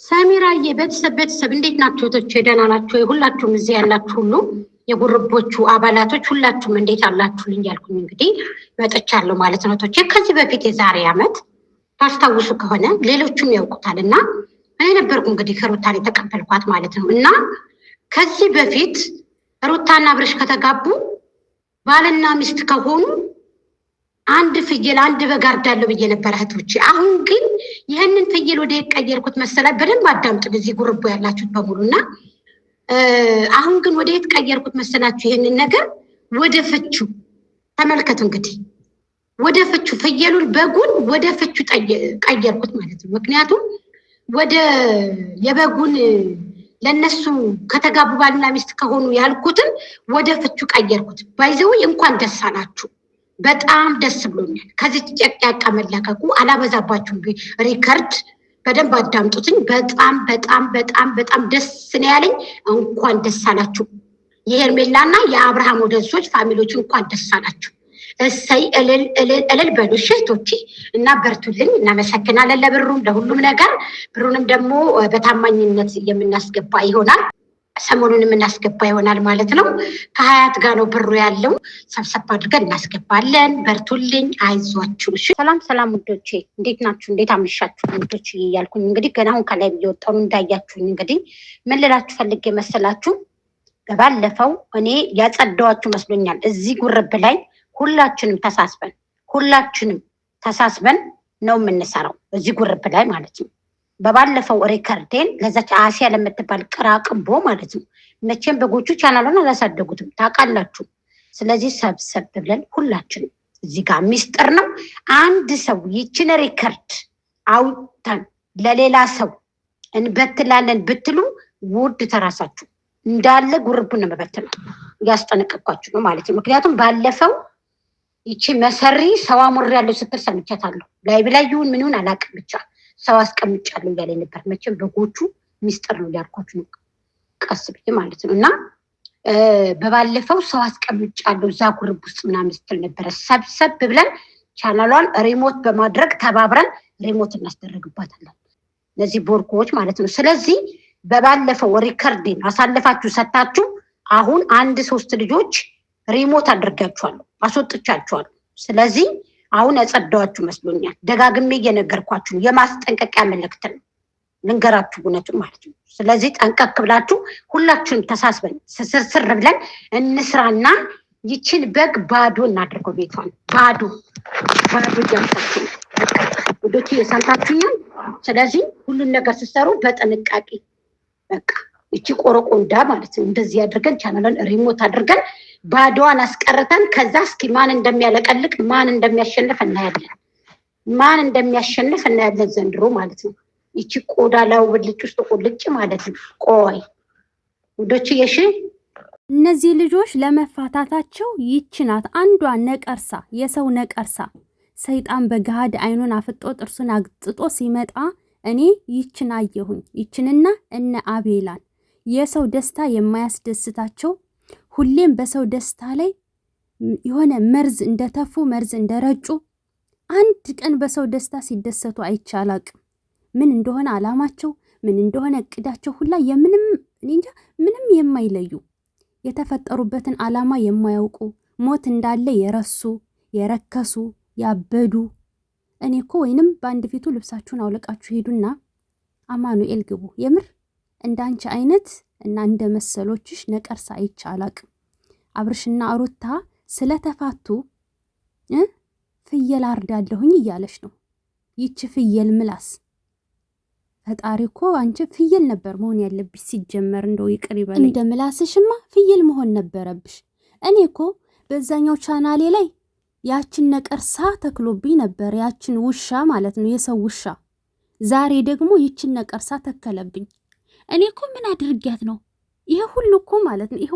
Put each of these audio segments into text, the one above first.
ሰሚራዬ ቤተሰብ እንዴት ናችሁ? እህቶቼ ደህና ናችሁ? ሁላችሁም እዚህ ያላችሁ ሁሉ የጉርቦቹ አባላቶች ሁላችሁም እንዴት አላችሁልኝ? ያልኩኝ እንግዲህ መጥቻለሁ ማለት ነው። እህቶቼ ከዚህ በፊት የዛሬ ዓመት ታስታውሱ ከሆነ ሌሎቹም ያውቁታል እና እኔ ነበርኩ እንግዲህ ከሩታን የተቀበልኳት ማለት ነው። እና ከዚህ በፊት ሩታና አብርሽ ከተጋቡ ባልና ሚስት ከሆኑ አንድ ፍየል አንድ በግ አርዳለሁ ብዬ ነበር እህቶቼ። አሁን ግን ይህንን ፍየል ወደ ቀየርኩት መሰላል። በደንብ አዳምጡ እዚህ ጉርቦ ያላችሁት በሙሉና አሁን ግን ወደ የት ቀየርኩት መሰላችሁ? ይህንን ነገር ወደ ፍቹ ተመልከቱ። እንግዲህ ወደ ፍቹ ፍየሉን በጉን ወደ ፍቹ ቀየርኩት ማለት ነው። ምክንያቱም ወደ የበጉን ለነሱ ከተጋቡ ባልና ሚስት ከሆኑ ያልኩትን ወደ ፍቹ ቀየርኩት። ባይዘው እንኳን ደስ አላችሁ። በጣም ደስ ብሎኛል። ከዚህ ጨቅጫቃ መለቀቁ አላበዛባችሁም። ሪከርድ በደንብ አዳምጡትኝ። በጣም በጣም በጣም በጣም ደስ ነው ያለኝ። እንኳን ደስ አላችሁ የሄርሜላና የአብርሃም ወደዞች ፋሚሊዎች እንኳን ደስ አላችሁ። እሰይ እልል እልል እልል በሉ እህቶቼ እና በርቱልኝ። እናመሰግናለን ለብሩም ለሁሉም ነገር። ብሩንም ደግሞ በታማኝነት የምናስገባ ይሆናል። ሰሞኑን የምናስገባ ይሆናል ማለት ነው። ከሀያት ጋር ነው ብሩ ያለው። ሰብሰብ አድርገን እናስገባለን። በርቱልኝ፣ አይዟችሁ። እሺ ሰላም ውዶቼ፣ እንዴት ናችሁ? እንዴት አመሻችሁ ውዶች? እያልኩኝ እንግዲህ ገና አሁን ከላይ እየወጣሁ እንዳያችሁኝ እንግዲህ ምን ልላችሁ ፈልጌ መሰላችሁ? በባለፈው እኔ ያጸዳዋችሁ መስሎኛል። እዚህ ጉርብ ላይ ሁላችንም ተሳስበን ነው የምንሰራው እዚህ ጉርብ ላይ ማለት ነው። በባለፈው ሪከርዴን ለዛች አሲያ ለምትባል ቅራቅቦ ማለት ነው። መቼም በጎቹ ቻናሉን አላሳደጉትም ታውቃላችሁ። ስለዚህ ሰብሰብ ብለን ሁላችንም እዚህ ጋር ሚስጥር ነው። አንድ ሰው ይችን ሪከርድ አውጥተን ለሌላ ሰው እንበትላለን ብትሉ ውድ ተራሳችሁ እንዳለ ጉርቡን መበተን ያስጠነቀቅኳችሁ ነው ማለት ነው። ምክንያቱም ባለፈው ይቺ መሰሪ ሰው አሙር ያለው ስትል ሰምቻታለሁ። ላይ ይሁን ምን ይሁን አላውቅም ብቻ ሰው አስቀምጫለሁ እያለኝ ነበር። መቼም በጎቹ ሚስጥር ነው ያልኳችሁ ነው ቀስ ብዬ ማለት ነው። እና በባለፈው ሰው አስቀምጫለሁ እዛ ጉርብ ውስጥ ምናምን ስትል ነበረ። ሰብሰብ ብለን ቻናሏን ሪሞት በማድረግ ተባብረን ሪሞት እናስደረግባታለን እነዚህ ቦርኮዎች ማለት ነው። ስለዚህ በባለፈው ሪከርዴን አሳልፋችሁ ሰታችሁ አሁን 1-3 ልጆች ሪሞት አድርጋችኋለሁ፣ አስወጥቻችኋለሁ። ስለዚህ አሁን ያጸዳዋችሁ መስሎኛል። ደጋግሜ እየነገርኳችሁ ነው። የማስጠንቀቂያ መልእክት ነው ልንገራችሁ እውነቱን ማለት ነው። ስለዚህ ጠንቀቅ ብላችሁ ሁላችሁም ተሳስበን ስርስር ብለን እንስራና ይችን በግ ባዶ እናድርገው። ቤቷን ባዶ ጀምታችሁ ወዶች እየሰምታችሁኛል። ስለዚህ ሁሉን ነገር ስትሰሩ በጥንቃቄ በቃ ይቺ ቆረቆንዳ ማለት ነው እንደዚህ አድርገን ቻናልን ሪሞት አድርገን ባዶዋን አስቀርተን ከዛ እስኪ ማን እንደሚያለቀልቅ ማን እንደሚያሸንፍ እናያለን ዘንድሮ ማለት ነው። ይቺ ቆዳ ላው ብልጭ ውስጥ ቁልጭ ማለት ነው። ቆይ ውዶች የሺ እነዚህ ልጆች ለመፋታታቸው ይቺ ናት አንዷ ነቀርሳ፣ የሰው ነቀርሳ። ሰይጣን በገሃድ አይኑን አፍጦ ጥርሱን አግጥጦ ሲመጣ እኔ ይችን አየሁኝ። ይችንና እነ አቤላን የሰው ደስታ የማያስደስታቸው ሁሌም በሰው ደስታ ላይ የሆነ መርዝ እንደተፉ መርዝ እንደረጩ አንድ ቀን በሰው ደስታ ሲደሰቱ አይቻላቅም። ምን እንደሆነ አላማቸው ምን እንደሆነ እቅዳቸው ሁላ ምንም የማይለዩ የተፈጠሩበትን አላማ የማያውቁ ሞት እንዳለ የረሱ የረከሱ ያበዱ። እኔ እኮ ወይንም በአንድ ፊቱ ልብሳችሁን አውለቃችሁ ሄዱና አማኑኤል ግቡ። የምር እንዳንቺ አይነት እና እንደ መሰሎችሽ ነቀርሳ አይቻላቅም። አብርሽና ሩታ ስለተፋቱ ፍየል አርዳለሁኝ እያለች ነው ይቺ ፍየል ምላስ። ፈጣሪ እኮ አንቺ ፍየል ነበር መሆን ያለብሽ ሲጀመር። እንደው ይቅር ይበለኝ። እንደ ምላስሽማ ፍየል መሆን ነበረብሽ። እኔ እኮ በዛኛው ቻናሌ ላይ ያችን ነቀርሳ ተክሎብኝ ነበር፣ ያችን ውሻ ማለት ነው የሰው ውሻ። ዛሬ ደግሞ ይችን ነቀርሳ ተከለብኝ። እኔ እኮ ምን አድርጊያት ነው ይሄ ሁሉ እኮ ማለት ነው ይሄ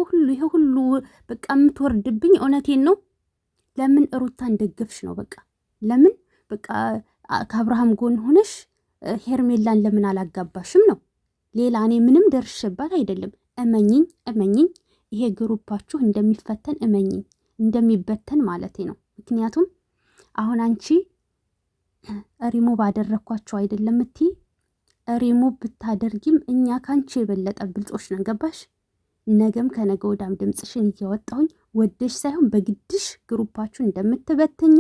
ሁሉ በቃ የምትወርድብኝ? እውነቴን ነው። ለምን ሩታን ደግፍሽ ነው? በቃ ለምን በቃ ከአብርሃም ጎን ሆነሽ ሄርሜላን ለምን አላጋባሽም ነው? ሌላ እኔ ምንም ደርሼባት አይደለም። እመኝኝ ይሄ ግሩፓችሁ እንደሚፈተን እመኝኝ፣ እንደሚበተን ማለቴ ነው። ምክንያቱም አሁን አንቺ ሪሞ ባደረኳቸው አይደለም እትይ ሪሙቭ ብታደርጊም እኛ ካንቺ የበለጠ ብልጦች ነን። ገባሽ? ነገም ከነገ ወዳም ድምፅሽን እያወጣሁኝ ወደሽ ሳይሆን በግድሽ ግሩፓችሁ እንደምትበትኙ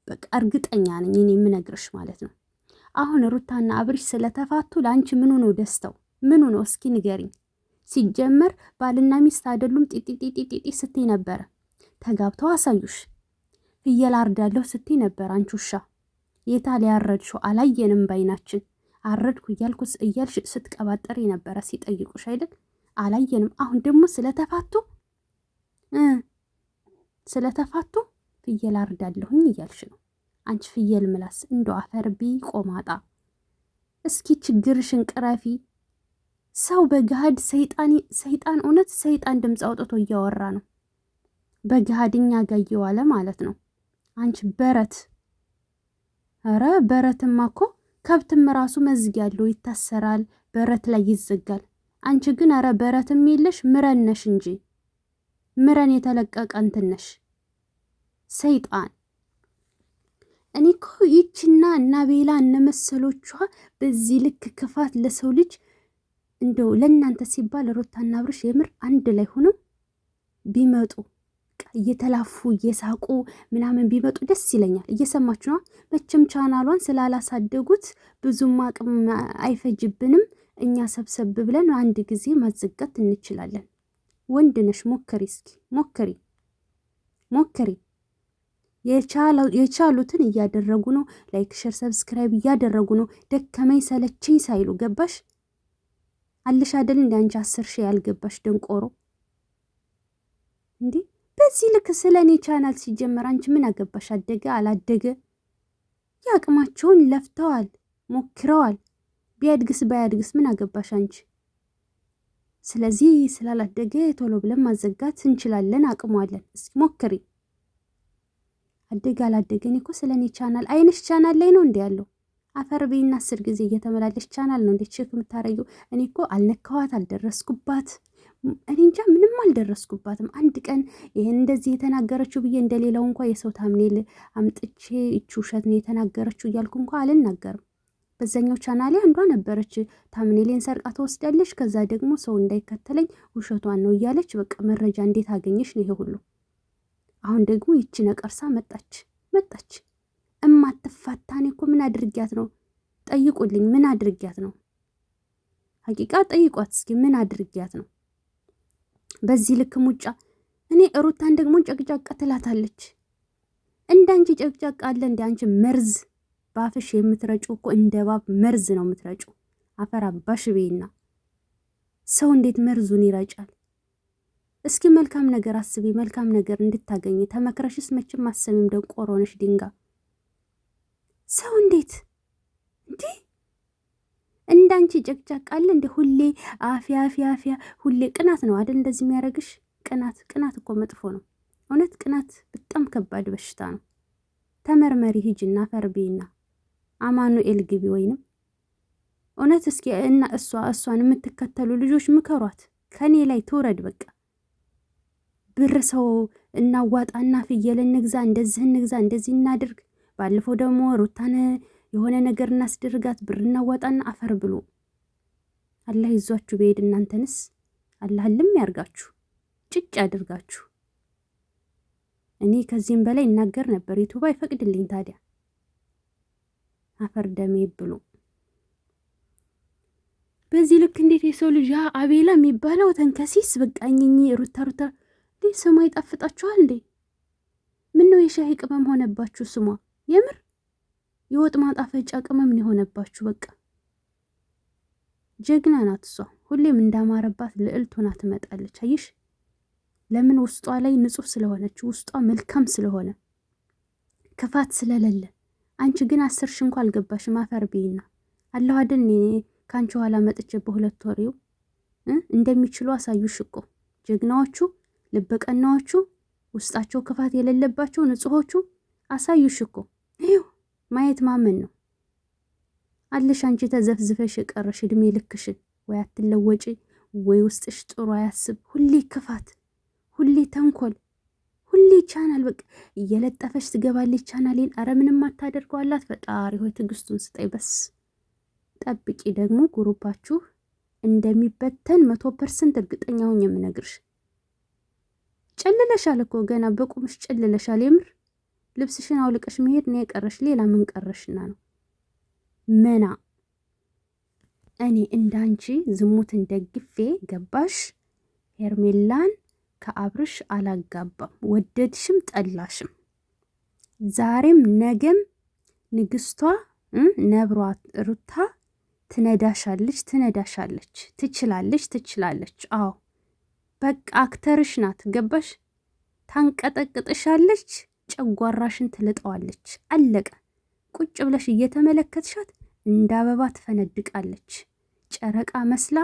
በቃ እርግጠኛ ነኝ እኔ የምነግርሽ ማለት ነው። አሁን ሩታና አብርሽ ስለተፋቱ ለአንቺ ምኑ ነው ደስታው? ምኑ ነው እስኪ ንገሪኝ። ሲጀመር ባልና ሚስት አይደሉም ጢጢጢጢጢ ስትይ ነበረ። ተጋብተው አሳዩሽ። ፍየል አርዳለሁ ስትይ ነበር አንቺ ውሻ። የታል ያረድሽው? አላየንም ባይናችን። አረድኩ እያልሽ ስትቀባጠሪ ነበረ ሲጠይቁሽ አይደል? አላየንም። አሁን ደግሞ ስለተፋቱ ፍየል አርዳለሁኝ እያልሽ ነው። አንቺ ፍየል ምላስ እንዶ አፈርቢ ቆማጣ። እስኪ ችግርሽን ቅረፊ። ሰው በገሃድ ሰይጣን እውነት ሰይጣን ድምፅ አውጥቶ እያወራ ነው። በገሃድኛ ጋር እየዋለ ማለት ነው። አንቺ በረት ኧረ በረትማ እኮ ከብትም ራሱ መዝጊያ ያለው ይታሰራል፣ በረት ላይ ይዘጋል። አንቺ ግን ኧረ በረትም የለሽ ምረን ነሽ እንጂ ምረን የተለቀቀ እንትን ነሽ ሰይጣን። እኔ እኮ ይችና እና ቤላ እነመሰሎቿ በዚህ ልክ ክፋት ለሰው ልጅ እንደው ለእናንተ ሲባል ሩታና አብርሽ የምር አንድ ላይ ሆነው ቢመጡ እየተላፉ እየሳቁ ምናምን ቢመጡ ደስ ይለኛል። እየሰማችሁ ነው። መቼም ቻናሏን ስላላሳደጉት ብዙም አቅም አይፈጅብንም። እኛ ሰብሰብ ብለን አንድ ጊዜ ማዘጋት እንችላለን። ወንድ ነሽ፣ ሞክሪ፣ እስኪ ሞክሪ። የቻሉትን እያደረጉ ነው። ላይክ፣ ሼር፣ ሰብስክራይብ እያደረጉ ነው። ደከመኝ ሰለችኝ ሳይሉ ገባሽ አለሽ አይደል? እንደ አንቺ 10 ሺህ ያልገባሽ ደንቆሮ እንዴ! በዚህ ልክ ስለ እኔ ቻናል ሲጀመር አንቺ ምን አገባሽ? አደገ አላደገ ያቅማቸውን ለፍተዋል፣ ሞክረዋል። ቢያድግስ ባያድግስ ምን አገባሽ አንቺ? ስለዚህ ስላላደገ ቶሎ ብለን ማዘጋት እንችላለን፣ አቅሟለን። እስኪ ሞክሪ። አደገ አላደገ እኔ እኮ ስለ እኔ ቻናል አይንሽ ቻናል ላይ ነው እንዴ ያለው? አፈር ቤና 10 ጊዜ እየተመላለሽ ቻናል ነው እንዴ ቼክ የምታረጊው? እኔ እኮ አልነካዋት፣ አልደረስኩባት። እኔ እንጃ ምንም አልደረስኩባትም። አንድ ቀን ይሄን እንደዚህ የተናገረችው ብዬ እንደሌላው እንኳ የሰው ታምኔል አምጥቼ እቺ ውሸት ነው የተናገረችው እያልኩ እንኳ አልናገርም። በዛኛው ቻናሌ አንዷ ነበረች ታምኔሌን ሰርቃ ተወስዳለች፣ ከዛ ደግሞ ሰው እንዳይከተለኝ ውሸቷን ነው እያለች በቃ መረጃ እንዴት አገኘሽ ነው ይሄ ሁሉ። አሁን ደግሞ ይቺ ነቀርሳ መጣች እማትፋታኔ እኮ ምን አድርጊያት ነው? ጠይቁልኝ፣ ምን አድርጊያት ነው? ሀቂቃ ጠይቋት እስኪ ምን አድርጊያት ነው? በዚህ ልክ ሙጫ። እኔ ሩታን ደግሞ ጨቅጫቃ ትላታለች። እንዳንቺ ጨቅጫቃ አለ እንደ አንቺ መርዝ ባፍሽ የምትረጩ እኮ እንደ ባብ መርዝ ነው የምትረጩ። አፈር አባሽ ቤና ሰው እንዴት መርዙን ይረጫል? እስኪ መልካም ነገር አስቢ፣ መልካም ነገር እንድታገኝ ተመክረሽስ መቼም ማሰሚም ደንቆሮ ነሽ ድንጋ። ሰው እንዴት እንዲህ እንዳንቺ ጨቅጫቃ አለ እንደ ሁሌ አፊያ ሁሌ ቅናት ነው አይደል እንደዚህ የሚያደርግሽ? ቅናት እኮ መጥፎ ነው። እውነት ቅናት በጣም ከባድ በሽታ ነው። ተመርመሪ ሂጅና ፈርቤና አማኑኤል ግቢ ወይንም እውነት እስኪ እና እሷን የምትከተሉ ልጆች ምከሯት፣ ከኔ ላይ ትውረድ። በቃ ብር ሰው እናዋጣና ፍየል እንግዛ፣ እንደዚህ እናድርግ። ባለፈው ደግሞ ሩታን የሆነ ነገር እናስደርጋት፣ ብር እናዋጣና አፈር ብሎ አላህ ይዟችሁ በሄድ። እናንተንስ አላህ ልም ያርጋችሁ፣ ጭጭ ያድርጋችሁ። እኔ ከዚህም በላይ እናገር ነበር፣ ዩቱብ አይፈቅድልኝ። ታዲያ አፈር ደሜ ብሎ በዚህ ልክ እንዴት የሰው ልጅ አቤላ የሚባለው ተንከሲስ በቃኝኝ ሩታ ስሟ ይጣፍጣችኋል እንዴ? ምን ነው የሻሂ ቅመም ሆነባችሁ ስሟ? የምር የወጥ ማጣፈጫ ቅመም ነው የሆነባችሁ። በቃ ጀግና ናት እሷ። ሁሌም እንዳማረባት ልዕልት ሆና ትመጣለች። አየሽ ለምን? ውስጧ ላይ ንጹህ ስለሆነች፣ ውስጧ መልካም ስለሆነ፣ ክፋት ስለሌለ። አንቺ ግን 10 ሺህ እንኳን አልገባሽም። አፈር ቢና አላህ አይደል እኔ ካንቺ ኋላ መጥቼ በሁለት ወሬው እንደሚችሉ አሳዩሽ እኮ ጀግናዎቹ፣ ልበቀናዎቹ፣ ውስጣቸው ክፋት የሌለባቸው ንጹሆቹ አሳዩሽ እኮ። ይኸው ማየት ማመን ነው። አለሽ አንቺ ተዘፍዝፈሽ የቀረሽ እድሜ ልክሽን። ወይ አትለወጪ ወይ ውስጥሽ ጥሩ አያስብ። ሁሌ ክፋት፣ ሁሌ ተንኮል፣ ሁሌ ቻናል በቃ እየለጠፈሽ ትገባለች ቻናሌን። አረ ምንም አታደርገዋላት። ፈጣሪ ሆይ ትዕግስቱን ስጠይ። በስ ጠብቂ። ደግሞ ግሩፓችሁ እንደሚበተን 100% እርግጠኛ ሆኜ የምነግርሽ። ጨልለሻል እኮ ገና በቁምሽ ጨልለሻል። የምር ልብስሽን አውልቀሽ መሄድ ነው የቀረሽ። ሌላ ምን ቀረሽና ነው መና? እኔ እንዳንቺ ዝሙትን ደግፌ ገባሽ ሄርሜላን ከአብርሽ አላጋባም። ወደድሽም ጠላሽም ዛሬም ነገም ንግስቷ ነብሯ ሩታ ትነዳሻለች። ትችላለች። አዎ በቃ አክተርሽ ናት። ገባሽ? ታንቀጠቅጥሻለች፣ ጨጓራሽን ትልጠዋለች። አለቀ። ቁጭ ብለሽ እየተመለከትሻት እንደ አበባ ትፈነድቃለች። ጨረቃ መስላ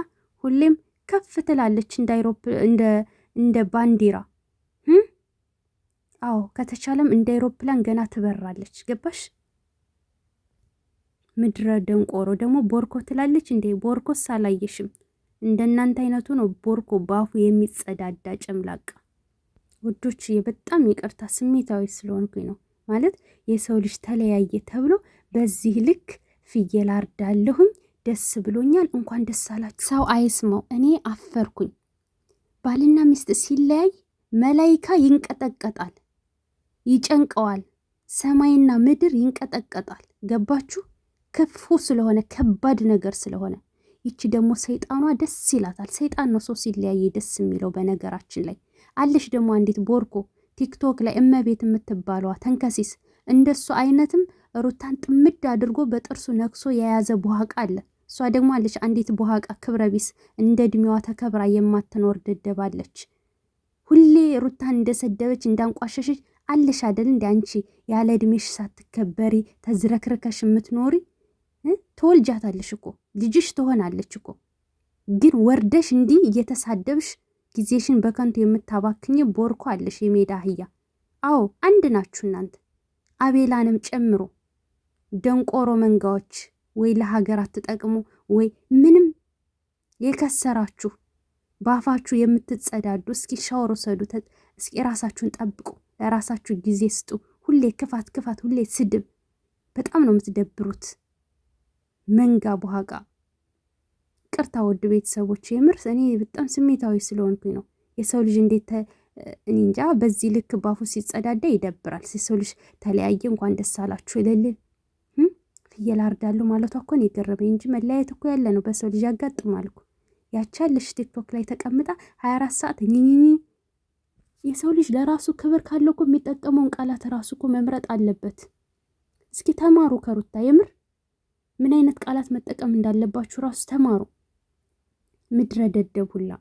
ሁሌም ከፍ ትላለች እንደ ባንዲራ። አዎ ከተቻለም እንደ አውሮፕላን ገና ትበራለች። ገባሽ? ምድረ ደንቆሮ ደግሞ ቦርኮ ትላለች እንዴ? ቦርኮስ አላየሽም? እንደናንተ አይነቱ ነው ቦርኮ ባፉ የሚጸዳዳ ጨምላቃ። ውዶች በጣም ይቅርታ ስሜታዊ ስለሆንኩኝ ነው። ማለት የሰው ልጅ ተለያየ ተብሎ በዚህ ልክ ፍየል አርዳለሁኝ ደስ ብሎኛል እንኳን ደስ አላችሁ ሰው አይስማው። እኔ አፈርኩኝ። ባልና ሚስት ሲለያይ መላይካ ይንቀጠቀጣል፣ ይጨንቀዋል። ሰማይና ምድር ይንቀጠቀጣል። ገባችሁ? ክፉ ስለሆነ ከባድ ነገር ስለሆነ። ይቺ ደግሞ ሰይጣኗ ደስ ይላታል። ሰይጣን ነው ሰው ሲለያየ ደስ የሚለው። በነገራችን ላይ አለሽ ደግሞ አንዲት ቦርኮ ቲክቶክ ላይ እመቤት የምትባለዋ ተንከሲስ። እንደሱ አይነትም ሩታን ጥምድ አድርጎ በጥርሱ ነክሶ የያዘ ቦሃቃ አለ። እሷ ደግሞ አለች አንዲት ቦሃቃ ክብረቢስ እንደ እድሜዋ ተከብራ የማትኖር ደደባለች። ሁሌ ሩታን እንደሰደበች እንዳንቋሸሸች አለሽ አይደል? እንደ አንቺ ያለ እድሜሽ ሳትከበሪ ተዝረክርከሽ የምትኖሪ ትወልጃታለሽ እኮ ልጅሽ ትሆናለች እኮ። ግን ወርደሽ እንዲህ እየተሳደብሽ ጊዜሽን በከንቱ የምታባክኝ ቦርኮ አለሽ የሜዳ አህያ። አዎ አንድ ናችሁ እናንተ፣ አቤላንም ጨምሮ ደንቆሮ መንጋዎች። ወይ ለሀገር አትጠቅሙ ወይ ምንም የከሰራችሁ ባፋችሁ የምትጸዳዱ። እስኪ ሻወር ወሰዱ። እስኪ ራሳችሁን ጠብቁ። ለራሳችሁ ጊዜ ስጡ። ሁሌ ክፋት፣ ሁሌ ስድብ። በጣም ነው የምትደብሩት። መንጋ ቦሃቃ። ቅርታ ውድ ቤተሰቦች፣ የምር እኔ በጣም ስሜታዊ ስለሆንኩኝ ነው። የሰው ልጅ እንዴት እኔ እንጃ በዚህ ልክ ባፉ ሲጸዳዳ ይደብራል። የሰው ልጅ ተለያየ እንኳን ደስ አላችሁ ይለልን። ፍየል አርዳለሁ ማለቷ እኮ ነው የገረመኝ እንጂ መለያየት እኮ ያለ ነው። በሰው ልጅ ያጋጥማል እኮ። ያቻለሽ ቲክቶክ ላይ ተቀምጣ 24 ሰዓት ኝኝኝ። የሰው ልጅ ለራሱ ክብር ካለው እኮ የሚጠቀመውን ቃላት ራሱ እኮ መምረጥ አለበት። እስኪ ተማሩ ከሩታ። የምር ምን አይነት ቃላት መጠቀም እንዳለባችሁ ራሱ ተማሩ። ምድረ ደደብ ሁላ